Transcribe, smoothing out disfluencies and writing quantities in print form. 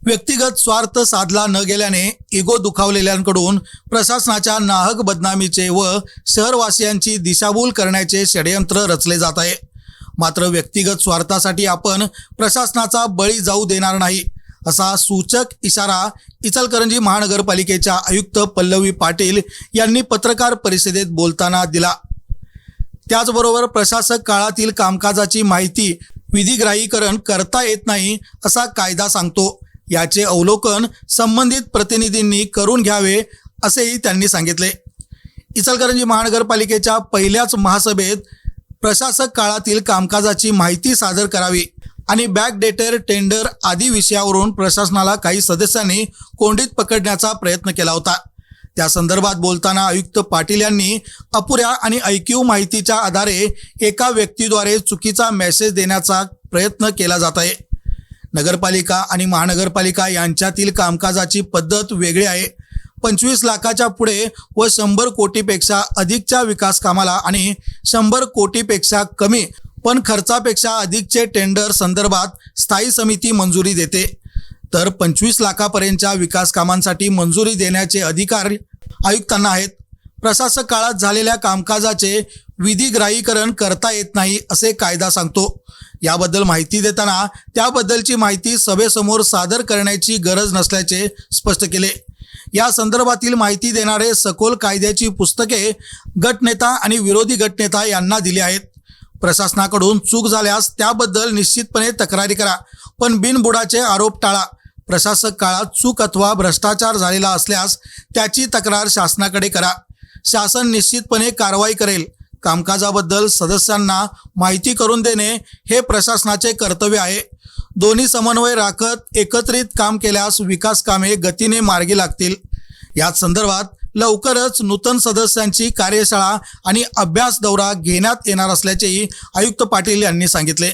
व्यक्तिगत स्वार्थ साधला न गेल्याने इगो दुखावलेल्यांकडून प्रशासनाच्या नाहक बदनामीचे व शहरवासियांची दिशाभूल करण्याचे षडयंत्र रचले जात आहे। मात्र व्यक्तिगत स्वार्थासाठी आपण प्रशासनाचा बळी जाऊ देणार नाही, असा सूचक इशारा इचलकरंजी महानगरपालिकेच्या आयुक्त पल्लवी पाटील यांनी पत्रकार परिषदेत बोलताना दिला। त्याचबरोबर प्रशासक काळातील कामकाजाची माहिती विधिग्राहीकरण करता येत नाही असा कायदा सांगतो, याचे अवलोकन संबंधित प्रतिनिधींनी करून घ्यावे असेही त्यांनी सांगितले। इचलकरंजी महानगरपालिकेच्या पहिल्याच महासभेत प्रशासक काळातील कामकाजाची माहिती सादर करावी आणि बॅकडेटेड टेंडर आदी विषयावरून प्रशासनाला काही सदस्यांनी कोंडीत पकडण्याचा प्रयत्न केला होता। त्या संदर्भात बोलताना आयुक्त पाटील यांनी अपुऱ्या आणि ऐकीव माहितीच्या आधारे एका व्यक्तीद्वारे चुकीचा मेसेज देण्याचा प्रयत्न केला जात आहे। नगरपालिका आणि महानगरपालिका यांच्यातील कामकाजाची पद्धत वेगळी आहे। 25 लाखाच्या पुढे व 100 कोटीपेक्षा अधिकच्या विकास कामाला आणि 100 कोटीपेक्षा कमी पण खर्चापेक्षा अधिकचे टेंडर संदर्भात स्थायी समिती मंजुरी देते, तर 25 लाखापर्यंतच्या विकास कामांसाठी मंजुरी देण्याचे अधिकार आयुक्तांना आहेत। प्रशासक काळात झालेल्या कामकाजाचे विधिग्राहीकरण करता येत नाही असे कायदा सांगतो। याबद्दल माहिती देताना त्याबद्दलची माहिती सभेसमोर सादर करण्याची गरज नसल्याचे स्पष्ट केले। या संदर्भातील माहिती देणारे सखोल कायद्याची पुस्तके गटनेता आणि विरोधी गटनेता यांना दिली आहेत। प्रशासनाकडून चूक झाल्यास त्याबद्दल निश्चितपणे तक्रारी करा, पण बिनबुडाचे आरोप टाळा। प्रशासक काळात चूक अथवा भ्रष्टाचार झालेला असल्यास त्याची तक्रार शासनाकडे करा। शासन निश्चितपणे कारवाई करेल। कामकाजाबद्दल सदस्यांना माहिती करून देणे हे प्रशासनाचे कर्तव्य आहे। दोन्ही समन्वय राखत एकत्रित काम केल्यास विकास कामे गतीने मार्गी लागतील। याच संदर्भात लवकरच नूतन सदस्यांची कार्यशाळा आणि अभ्यास दौरा घेण्यात येणार असल्याचेही आयुक्त पाटील यांनी सांगितले।